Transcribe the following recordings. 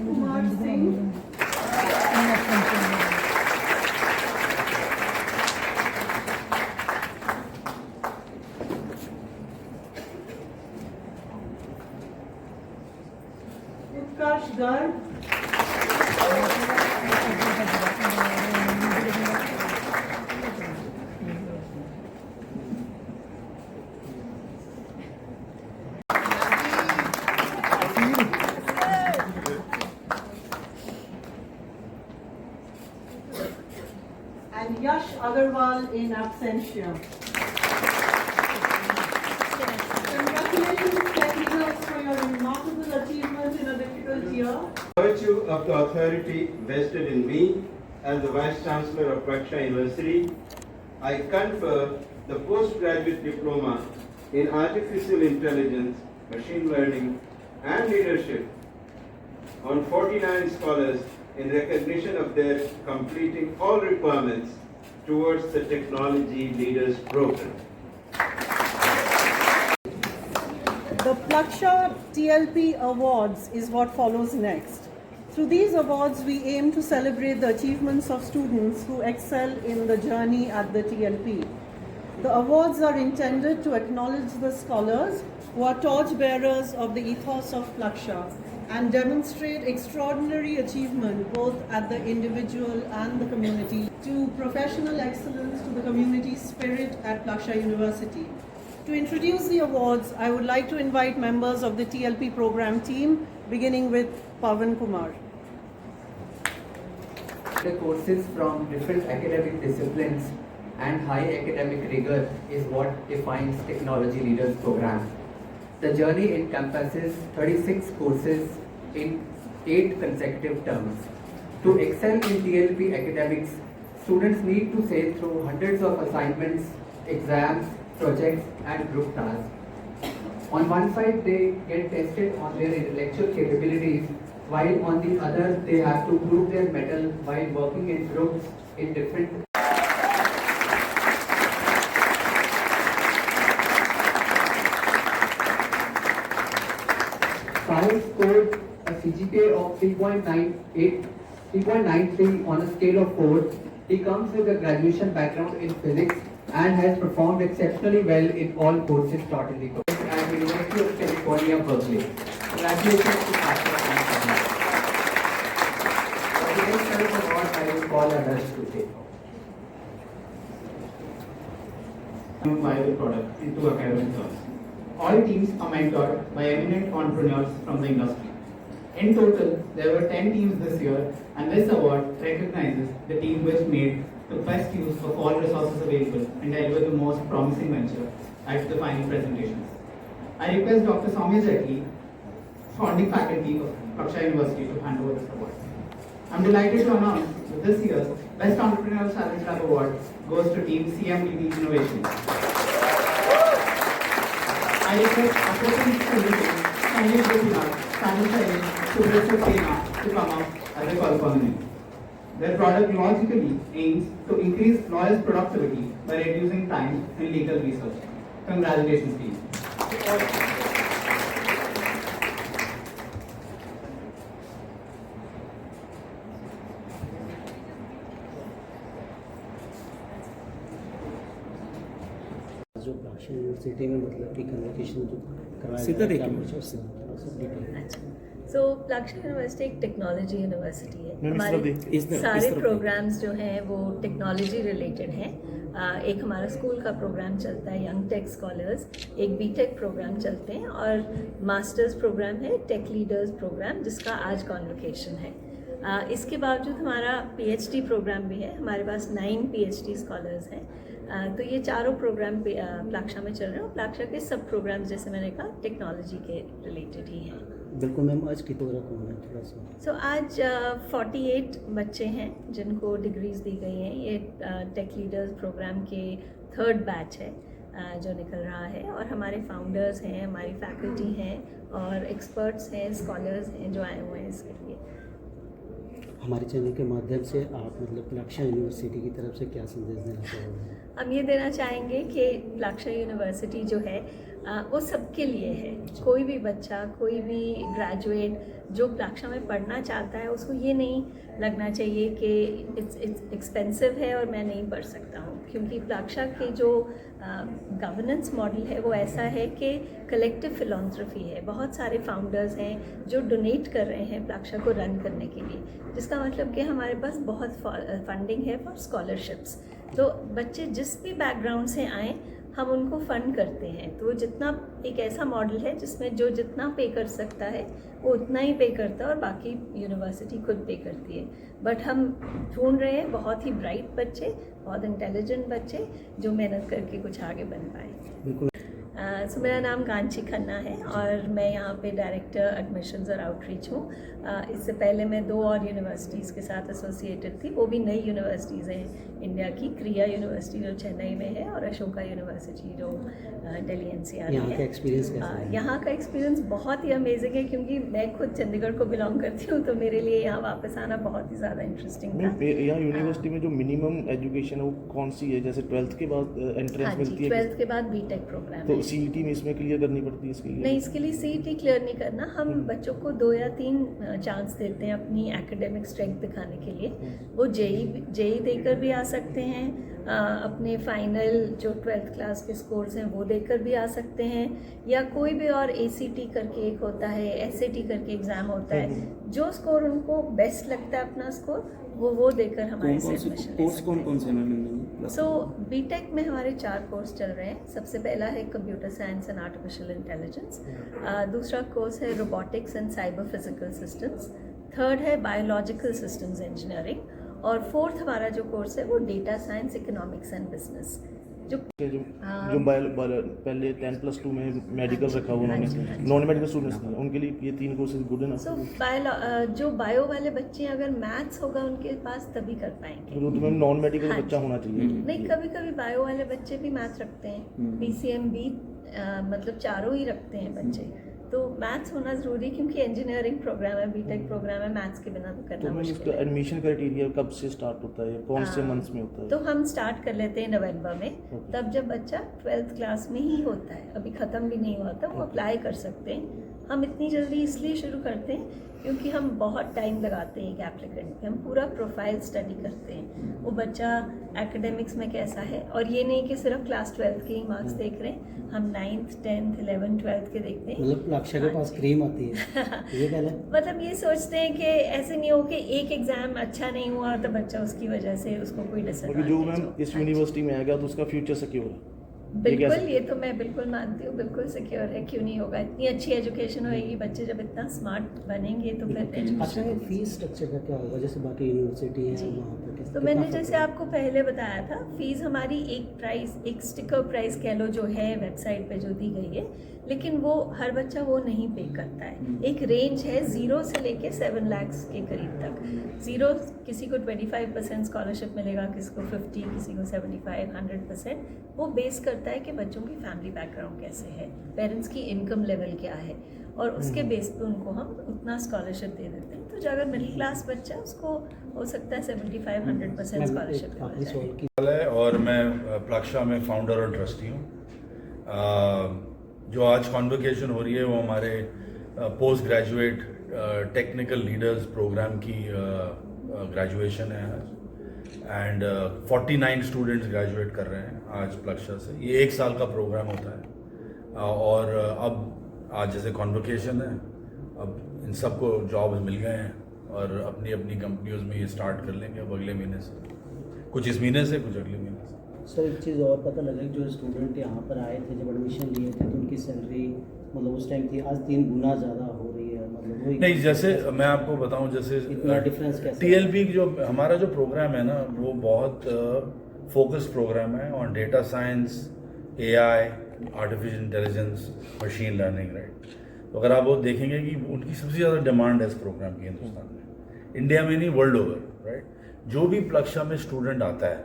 Kumar Singh. Utkarsh Garg. And Yash Agarwal in absentia. Congratulations, tech leaders, for your remarkable achievement in a difficult year. By virtue of the authority vested in me as the Vice Chancellor of Raksha University, I confer the postgraduate diploma in Artificial Intelligence, Machine Learning and Leadership on 49 scholars in recognition of their completing all requirements towards the Technology Leaders Program. The Plaksha TLP Awards is what follows next. Through these awards, we aim to celebrate the achievements of students who excel in the journey at the TLP. The awards are intended to acknowledge the scholars who are torchbearers of the ethos of Plaksha and demonstrate extraordinary achievement both at the individual and the community, to professional excellence, to the community spirit at Plaksha University. To introduce the awards, I would like to invite members of the TLP program team, beginning with Pavan Kumar. The courses from different academic disciplines and high academic rigor is what defines Technology Leaders Program. The journey encompasses 36 courses in 8 consecutive terms. To excel in TLP academics, students need to sail through hundreds of assignments, exams, projects and group tasks. On one side, they get tested on their intellectual capabilities, while on the other, they have to prove their mettle while working in groups in different. Sai scored a CGPA of 3.93 on a scale of 4. He comes with a graduation background in physics and has performed exceptionally well in all courses taught in the course at University of California, Berkeley. Congratulations to Pastor Sam. For the next service award, I will call others to take. Viable product into academic terms. All teams are mentored by eminent entrepreneurs from the industry. In total, there were 10 teams this year, and this award recognizes the team which made the best use of all resources available and delivered the most promising venture at the final presentations. I request Dr. Soumya Jetli, founding faculty of Raksha University, to hand over this award. I'm delighted to announce that this year's Best Entrepreneurial Challenge Lab Award goes to Team CMDB Innovations. I request Applicant Solutions, Sanjay Gopinath, Sanjay Shailin, Subrata Sena to come up as a correspondent. Their product logically aims to increase lawyers' productivity by reducing time in legal research. Congratulations, team. जो प्लाक्शा university में मतलब कि convocation जो करवाया सीधा गया है, देखिए। सब डिटेल। अच्छा, सो प्लाक्शा यूनिवर्सिटी एक टेक्नोलॉजी यूनिवर्सिटी है। इस हमारे तरफ इस सारे तरफ प्रोग्राम्स जो हैं वो टेक्नोलॉजी रिलेटेड हैं। एक हमारा स्कूल का प्रोग्राम चलता है यंग टेक स्कॉलर्स, एक बीटेक प्रोग्राम चलते हैं और मास्टर्स प्रोग्राम है टेक लीडर्स प्रोग्राम, जिसका आज कॉन्वोकेशन है। इसके बावजूद हमारा पीएचडी प्रोग्राम भी है। हमारे पास 9 पीएचडी स्कॉलर्स हैं। तो ये चारों प्रोग्राम प्लाक्शा में चल रहे हैं और प्लाक्शा के सब प्रोग्राम, जैसे मैंने कहा, टेक्नोलॉजी के रिलेटेड ही हैं। बिल्कुल मैम, आज कितना रकम है थोड़ा सा? सो आज 48 बच्चे हैं जिनको डिग्रीज दी गई हैं। ये टेक लीडर्स प्रोग्राम के 3rd बैच है। जो निकल रहा है, और हमारे फाउंडर्स हैं, हमारी फैकल्टी हैं और एक्सपर्ट्स हैं, स्कॉलर्स हैं जो आए हुए हैं इसके लिए। हमारे चैनल के माध्यम से आप मतलब प्लक्षा यूनिवर्सिटी की तरफ से क्या संदेश देना चाहोगे? हम ये देना चाहेंगे कि प्लक्षा यूनिवर्सिटी जो है वो सबके लिए है। कोई भी बच्चा, कोई भी ग्रेजुएट जो प्लक्षा में पढ़ना चाहता है, उसको ये नहीं लगना चाहिए कि इट्स एक्सपेंसिव है और मैं नहीं पढ़ सकता हूँ, क्योंकि प्लक्षा के जो गवर्नेंस मॉडल है वो ऐसा है कि कलेक्टिव फिलॉन्थ्रफी है। बहुत सारे फाउंडर्स हैं जो डोनेट कर रहे हैं प्लक्षा को रन करने के लिए, जिसका मतलब कि हमारे पास बहुत फंडिंग है फॉर स्कॉलरशिप्स। तो बच्चे जिस भी बैकग्राउंड से आएँ, हम उनको फ़ंड करते हैं। तो जितना एक ऐसा मॉडल है जिसमें जो जितना पे कर सकता है वो उतना ही पे करता है और बाकी यूनिवर्सिटी खुद पे करती है। बट हम ढूंढ रहे हैं बहुत ही ब्राइट बच्चे, बहुत इंटेलिजेंट बच्चे जो मेहनत करके कुछ आगे बन पाए। बिल्कुल। सो मेरा नाम कांची खन्ना है और मैं यहाँ पे डायरेक्टर एडमिशन्स और आउटरीच हूँ। इससे पहले मैं 2 और यूनिवर्सिटीज़ के साथ एसोसिएटेड थी, वो भी नई यूनिवर्सिटीज़ हैं इंडिया की, क्रिया यूनिवर्सिटी जो चेन्नई में है और अशोका यूनिवर्सिटी जो दिल्ली एनसीआर में है। यहाँ का एक्सपीरियंस कैसा है? यहाँ का एक्सपीरियंस बहुत ही अमेजिंग है, क्योंकि मैं खुद चंडीगढ़ को बिलोंग करती हूँ, तो मेरे लिए यहाँ वापस आना बहुत ही ज़्यादा इंटरेस्टिंग था। यहाँ यूनिवर्सिटी में जो मिनिमम एजुकेशन है वो कौन सी है? जैसे 12th के बाद एंट्रेंस मिलती है? 12th के बाद बीटेक प्रोग्राम तो है। सीईटी में इसमें क्लियर करनी पड़ती है इसके लिए? नहीं, इसके लिए सीईटी क्लियर नहीं करना, हम बच्चों को 2 या 3 चांस देते हैं अपनी एकेडमिक स्ट्रेंथ दिखाने के लिए। वो जेई देकर भी आ सकते हैं, अपने फाइनल जो 12th क्लास के स्कोर्स हैं वो देकर भी आ सकते हैं, या कोई भी और ACT करके एक होता है, SAT करके एग्ज़ाम होता है। जो स्कोर उनको बेस्ट लगता है अपना स्कोर, वो देकर हमारे से एडमिशन ले सकते हैं। कौन से मैम? सो बीटेक में हमारे 4 कोर्स चल रहे हैं। सबसे पहला है computer science and artificial intelligence, दूसरा कोर्स है robotics and cyber physical systems, third है बायोलॉजिकल सिस्टम्स इंजीनियरिंग, और फोर्थ हमारा जो कोर्स है वो data science, economics and business. जो पहले 10+2 में मेडिकल रखा हुआ उन्होंने, नॉन मेडिकल स्टूडेंट्स हैं, उनके लिए ये 3 कोर्सेज गुड है ना? सो जो बायो वाले बच्चे हैं, अगर मैथ्स होगा उनके पास तभी कर पाएंगे। तो मैम नॉन मेडिकल हाँ बच्चा होना चाहिए? नहीं, कभी कभी बायो वाले बच्चे भी मैथ रखते हैं, PCM भी मतलब चारों ही रखते हैं बच्चे। तो मैथ्स होना ज़रूरी, क्योंकि इंजीनियरिंग प्रोग्राम है, बीटेक प्रोग्राम है, मैथ्स के बिना तो करना तो मैम मुश्किल इसका है। एडमिशन क्राइटेरिया कब से स्टार्ट होता है, कौन से मंथ्स में होता है? तो हम स्टार्ट कर लेते हैं नवंबर में, तब जब बच्चा 12th क्लास में ही होता है, अभी ख़त्म भी नहीं हुआ था, वो अप्लाई कर सकते हैं। हम इतनी जल्दी इसलिए शुरू करते हैं क्योंकि हम बहुत टाइम लगाते हैं एक एप्लीकेंट पे, हम पूरा प्रोफाइल स्टडी करते हैं, वो बच्चा एकेडमिक्स में कैसा है, और ये नहीं कि सिर्फ क्लास 12th के ही मार्क्स देख रहे हैं, हम 9th, 10th, 11th, 12th के देखते हैं। मतलब प्लक्षा के पास क्रीम आती है ये पहले मतलब ये सोचते हैं कि ऐसे नहीं हो कि एक एग्ज़ाम अच्छा नहीं हुआ तो बच्चा उसकी वजह से उसको कोई क्योंकि जो मैम डिसएडवांटेज। इस यूनिवर्सिटी में आएगा तो उसका फ्यूचर सिक्योर है। बिल्कुल, ये तो मैं बिल्कुल मानती हूँ, बिल्कुल सिक्योर है, क्यों नहीं होगा। इतनी अच्छी एजुकेशन होएगी, बच्चे जब इतना स्मार्ट बनेंगे तो फिर अच्छा, एजुकेशन। ये फीस स्ट्रक्चर का क्या होगा? जैसे बाकी यूनिवर्सिटी है जी। वहाँ पर तो कितना मैंने फर्क जैसे है? आपको पहले बताया था, फीस हमारी एक स्टिकर प्राइस कह लो जो है वेबसाइट पे जो दी गई है, लेकिन वो हर बच्चा वो नहीं पे करता है। एक रेंज है 0 से लेके 7 लाख के करीब तक। 0 किसी को 25% स्कॉलरशिप मिलेगा, किसी को 50, किसी को 75, 100%। वो बेस करता है कि बच्चों की फैमिली बैकग्राउंड कैसे है, पेरेंट्स की इनकम लेवल क्या है, और उसके बेस पे उनको हम उतना स्कॉलरशिप दे देते हैं। तो जो अगर मिडिल क्लास बच्चा है उसको हो सकता है 75-100% स्कॉलरशिप मिल आपने जाए। सवाल की है और मैं प्लक्षा में फाउंडर और ट्रस्टी हूँ। जो आज कॉन्वोकेशन हो रही है वो हमारे post graduate technical leaders programme की ग्रेजुएशन है आज, एंड 49 स्टूडेंट्स ग्रेजुएट कर रहे हैं आज प्लक्षा से। ये 1 साल का प्रोग्राम होता है, और अब आज जैसे कॉन्वोकेशन है, अब इन सबको जॉब्स मिल गए हैं और अपनी अपनी कंपनियों में ये स्टार्ट कर लेंगे अब अगले महीने से, कुछ इस महीने से, कुछ अगले महीने से। सर एक चीज़ और पता लगा कि जो स्टूडेंट यहाँ पर आए थे, जब एडमिशन लिए थे, तो उनकी सैलरी मतलब उस टाइम थी, आज 3 गुना ज़्यादा हो रही है। मतलब वही नहीं, जैसे मैं आपको बताऊं, जैसे इतना डिफरेंस कैसे? TLP जो हमारा जो प्रोग्राम है ना, वो बहुत फोकस्ड प्रोग्राम है on data science, AI, artificial intelligence, machine learning, right. तो अगर आप वो देखेंगे कि उनकी सबसे ज़्यादा डिमांड है इस प्रोग्राम की हिंदुस्तान में, इंडिया में नहीं, वर्ल्ड ओवर, राइट। जो भी प्लक्षा में स्टूडेंट आता है,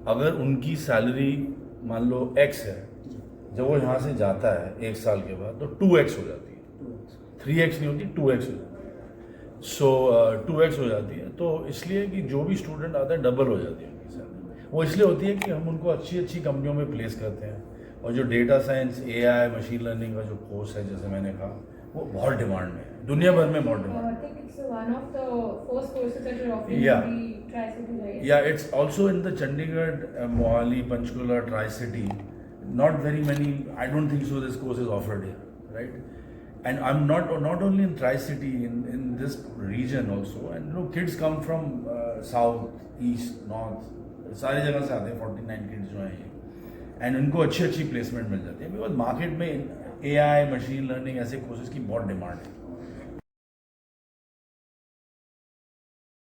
अगर उनकी सैलरी मान लो x है, जब वो यहाँ से जाता है 1 साल के बाद तो 2x हो जाती है, 3x नहीं होती, 2x हो जाती है। सो 2x हो जाती है, तो इसलिए कि जो भी स्टूडेंट आता है डबल हो जाती है उनकी सैलरी। वो इसलिए होती है कि हम उनको अच्छी अच्छी कंपनियों में प्लेस करते हैं, और जो data science, AI, machine learning का जो कोर्स है, जैसे मैंने कहा, वो बहुत डिमांड में है, दुनिया भर में बहुत डिमांड है। one of the first courses that you're offering Yeah. in the Tri-City, right? Yeah, it's also in the Chandigarh, Mohali, Panchkula, Tri-City. Not very many, I don't think so this course is offered here, right? And I'm not only in Tri-City, in this region also, and look, kids come from south, east, north, सारी जगह से आते हैं, 49 kids जो हैं, and उनको अच्छी अच्छी प्लेसमेंट मिल जाती है, बिकॉज मार्केट में AI, मशीन लर्निंग ऐसे कोर्सेज की बहुत डिमांड है।